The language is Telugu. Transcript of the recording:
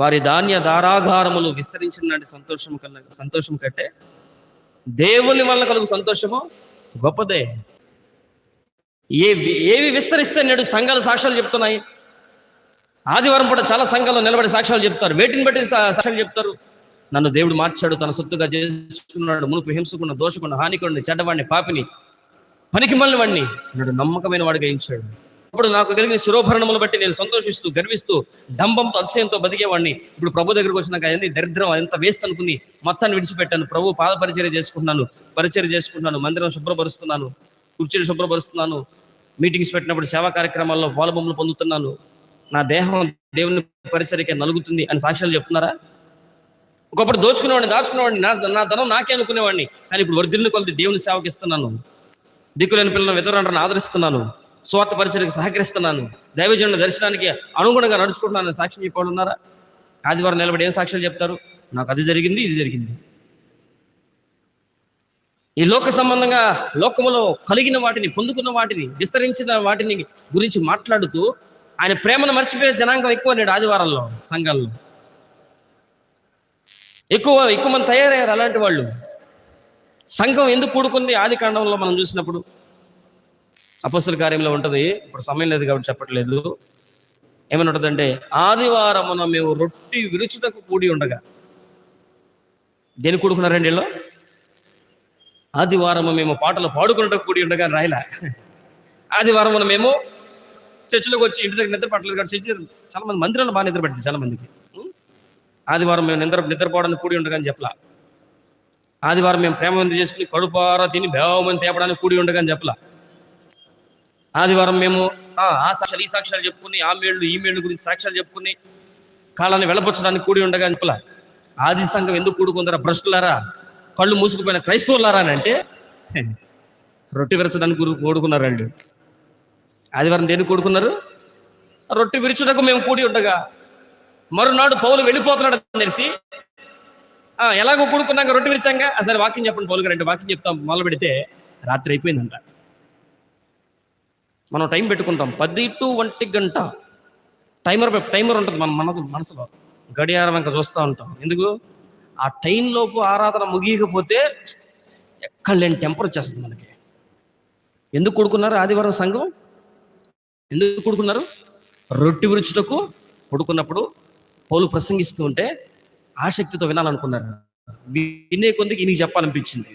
వారి ధాన్య ధారాగారములు విస్తరించిన సంతోషం కంటే దేవుని వల్ల కలుగు సంతోషము గొప్పదే. ఏవి విస్తరిస్తే నేడు సంఘాలు సాక్ష్యాలు చెప్తున్నాయి. ఆదివారం పూట చాలా సంఘాలు నిలబడి సాక్ష్యాలు చెప్తారు. వేటిని బట్టి సాక్ష్యాలు చెప్తారు? నన్ను దేవుడు మార్చాడు, తన సొత్తుగా చేసుకున్నాడు, మునుపు హింసకున్న, దోషకున్న, హానికుడిని, చెడ్డవాడిని, పాపిని, పనికి మళ్ళీ వాడిని నాడు నమ్మకమైన వాడిగా ఇచ్చాడు. ఇప్పుడు నాకు కలిగిన శిరోభరణములు బట్టి నేను సంతోషిస్తూ, గర్విస్తూ, డంబంతో, అతిశయంతో బతికేవాడిని. ఇప్పుడు ప్రభు దగ్గరకు వచ్చినాక అన్ని దరిద్రం, ఎంత వేస్ట్ అనుకుని మొత్తాన్ని విడిచిపెట్టాను. ప్రభు పాద పరిచర్య చేసుకుంటున్నాను, మందిరం శుభ్రపరుస్తున్నాను, కుర్చీలు శుభ్రపరుస్తున్నాను, మీటింగ్స్ పెట్టినప్పుడు సేవా కార్యక్రమాల్లో పాలుబొమ్మలు పొందుతున్నాను, నా దేహం దేవుని పరిచర్యకే నలుగుతుంది అని సాక్ష్యాలు చెప్తున్నారా? ఒకప్పుడు దాచుకునేవాడిని, నా ధనం నాకే అనుకునేవాడిని. కానీ ఇప్పుడు వర్ధిల్ని కొలది దేవుని సేవకి ఇస్తున్నాను, దిక్కులేని పిల్లలను వితరణను ఆదరిస్తున్నాను, స్వార్థ పరిచర్యకు సహకరిస్తున్నాను, దైవజనుల దర్శనానికి అనుగుణంగా నడుచుకుంటున్నాను సాక్ష్యం చెప్పాడున్నారా? ఆదివారం నిలబడి ఏం సాక్ష్యాలు చెప్తారు? నాకు అది జరిగింది, ఇది జరిగింది. ఈ లోక సంబంధంగా లోకములో కలిగిన వాటిని, పొందుకున్న వాటిని, విస్తరించిన వాటిని గురించి మాట్లాడుతూ ఆయన ప్రేమను మర్చిపోయే జనాంగం ఎక్కువ నేడు ఆదివారాల్లో సంఘాల్లో. ఎక్కువ మంది తయారయ్యారు అలాంటి వాళ్ళు. సంఘం ఎందుకు కూడుకుంది? ఆది కాండంలో మనం చూసినప్పుడు అపొస్తలుల కార్యంలో ఉంటుంది. ఇప్పుడు సమయం లేదు కాబట్టి చెప్పట్లేదు. ఏమని ఉంటుందంటే, ఆదివారమున మేము రొట్టి విరుచుటకు కూడి ఉండగా. దేని కూడుకున్నారండి వీళ్ళు? ఆదివారము మేము పాటలు పాడుకున్నటకు కూడి ఉండగా రాయలా. ఆదివారమున మేము చర్చిలోకి వచ్చి ఇంటి దగ్గర నిద్ర పట్టలేదు కాబట్టి చర్చి చాలా మంది మందిరంలో బాగా నిద్ర పెట్టింది చాలా మందికి. ఆదివారం మేము నిద్రపోవడానికి కూడి ఉండగాని చెప్పలా. ఆదివారం మేము ప్రేమ మంది చేసుకుని కడుపారా తిని బేవమంది తేపడానికి కూడి ఉండగాని చెప్పలా. ఆదివారం మేము ఆ సాక్ష్యాలు, ఈ సాక్ష్యాలు చెప్పుకుని, ఆ మేళ్ళు ఈ మేళ్ళు గురించి సాక్ష్యాలు చెప్పుకుని కాలాన్ని వెళ్ళపరచడానికి కూడి ఉండగా చెప్పలా. ఆది సంఘం ఎందుకు కూడుకుందరా? భ్రష్టులారా, కళ్ళు మూసుకుపోయిన క్రైస్తవులారా అని అంటే రొట్టె విరచడానికి కూడుకున్నారు వాళ్ళు. ఆదివారం దేనికి కూడుకున్నారు? రొట్టె విరుచుటకు మేము కూడి ఉండగా. మరునాడు పౌలు వెళ్ళిపోతున్నాడు తెలిసి ఎలాగో కూడుకున్నాక రొట్టె విరిచాంగా, సరే వాక్యం చెప్పండి పౌలు గారు అంటే వాక్యం చెప్తాం మొదలు పెడితే రాత్రి అయిపోయిందంట. మనం టైం పెట్టుకుంటాం 10 to 1 గంట టైమర్ ఉంటుంది మన మనసులో, గడియారం ఇంకా చూస్తూ ఉంటాం. ఎందుకు? ఆ టైంలోపు ఆరాధన ముగియకపోతే ఎక్కడ లేని టెంపర్ వచ్చేస్తుంది మనకి. ఎందుకు కూడుకున్నారు ఆదివారం సంఘం? ఎందుకు కూడుకున్నారు? రొట్టె విరుచుటకు కూడుకున్నప్పుడు పౌలు ప్రసంగిస్తూ ఉంటే ఆసక్తితో వినాలనుకున్నారు. వినే కొద్దికి ఈయనకి చెప్పాలనిపించింది.